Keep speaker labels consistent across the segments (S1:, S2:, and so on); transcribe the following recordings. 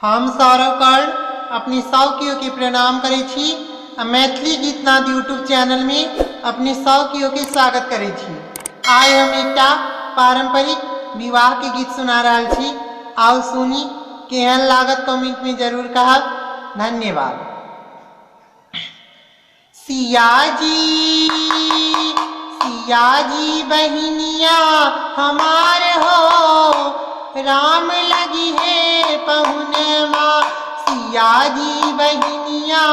S1: हम सौरव कर्ण अपनी सौकियों के प्रणाम करे छी। मैथिली गीतनाद यूट्यूब चैनल में अपनी सौकियों के स्वागत करे छी। आइ हम एक पारंपरिक विवाह के गीत सुना रहा छी। आओ सुनी, केहन लागत कमेंट में जरूर कहब। धन्यवाद। सिया जी बहिनिया हमार हो, राम लगी है पहुने माँ। सिया जी बहिनिया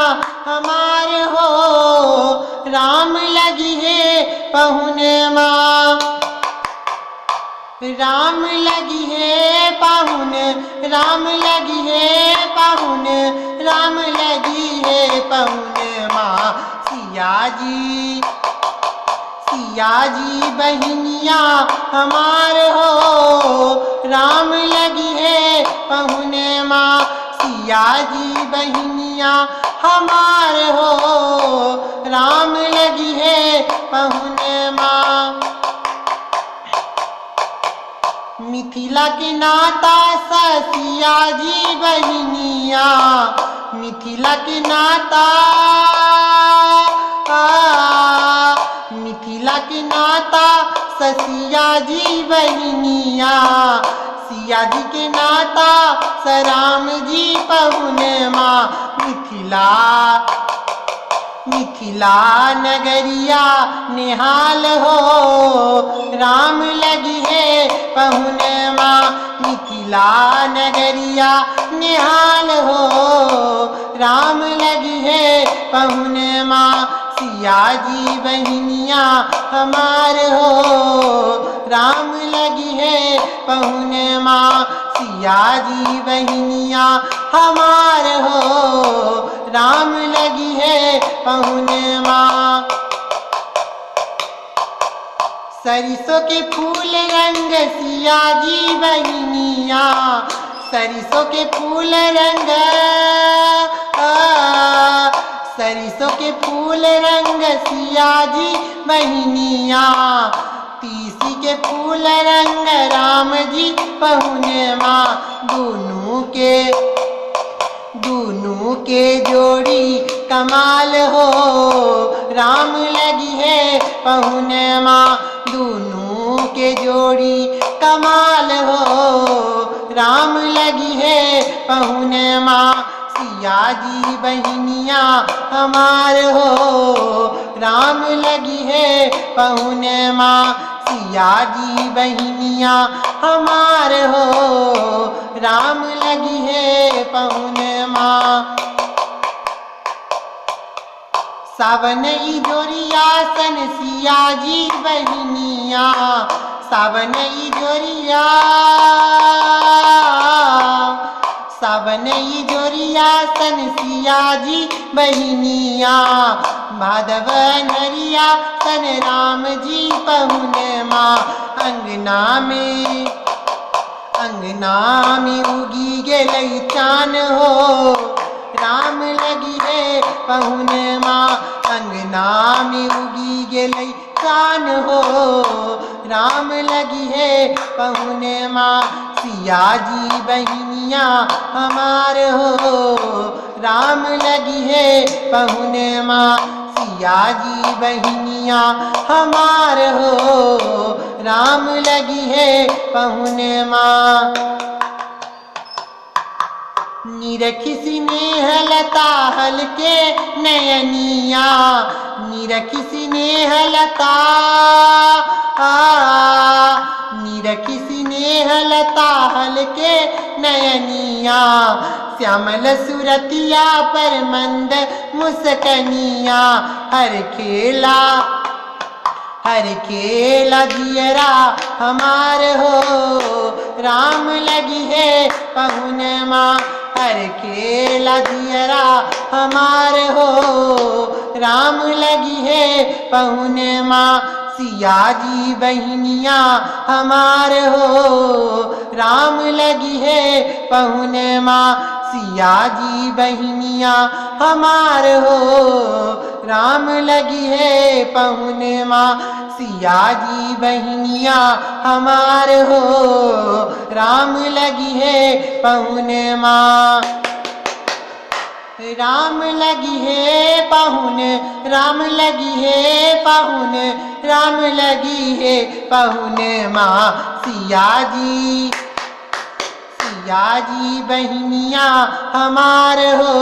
S1: हमार हो, राम लगी है पहुने माँ। राम लगी है पाहुन, राम लगी है पाहुन, राम लगी है पहुन माँ। सिया जी बहिनिया हमार हो, राम लगी है पहुन माँ। सिया जी बहिनिया हमार हो, राम लगी है पहुन माँ। मिथिला के नाता ससिया जी बहिनिया, मिथिला के नाता, मिथिला के नाता ससिया जी बहिनिया। सिया जी के नाता सराम जी पहुन माँ। मिथिला नगरिया निहाल हो, राम लगी है पहुन माँ। मिथिला नगरिया निहाल हो, राम लगी है पहुन माँ। सिया जी बहिनिया हमार हो, राम लगी है पहुन माँ। सिया जी बहिनिया हमार हो, राम लगी है पहुन माँ। सरिसों के फूल रंग सिया जी बहिनिया, सरिसों के फूल रंग, सरिसों के फूल रंग सिया जी बहिनिया। तीसी के फूल रंग राम जी पहुन माँ। दोनों के जोड़ी कमाल हो, राम लगी है पहुन माँ। दोनों के जोड़ी कमाल हो, राम लगी है पहुन माँ। सिया जी बहिनिया हमार हो, राम लगी है पहुन माँ। सिया जी बहिनिया हमार हो, राम लगी है पहुन माँ। सावन ई जोरिया सन सिया जी बहिनिया, सावन ई जोरिया, सावन ई जोरिया सन सिया जी बहिनिया। माधव नरिया सन राम जी पहुन माँ। अंगना में उगी गेलै चान हो, राम लगी है पहुन माँ। अंगना में उगी गेलै चान हो, राम लगी है पहुन माँ। सिया जी बहिनिया हमार हो, राम लगी है पहुन माँ। सिया जी बहिनिया हमार हो, राम लगी है पहुन माँ। निरखी स्नेह लता हलके नयनिया, निरखी स्नेह लता, निरखी स्नेह लता हलके नयनिया। श्यामल सुरतिया पर मंद मुस्कनिया। हर खेला जियरा हमार हो, राम लगी है पहुन माँ। हर खेला जियरा हमार हो, राम लगी है पहुन माँ। सिया जी बहिनिया हमार हो, राम लगी है पहुन माँ। सिया जी बहिनिया हमार हो, राम लगी है पहुन माँ, सिया जी बहनिया हमार हो, राम लगी है पहुन माँ। राम लगी है पाहुन, राम लगी है पाहुन, राम लगी है पाहुन माँ, सिया जी बहनिया हमार हो,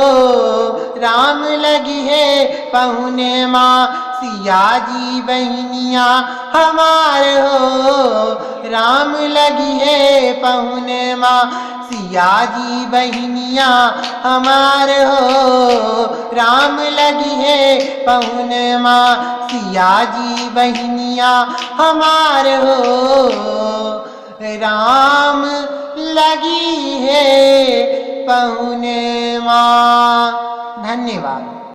S1: राम लगी है पाहुन माँ, सिया जी बहनिया हमार हो, राम लगी है पाहुन माँ, सिया जी बहनिया हमार हो, राम लगी है पहुन माँ, सिया जी बहनिया हमार हो, राम लगी है पहुन माँ। धन्यवाद।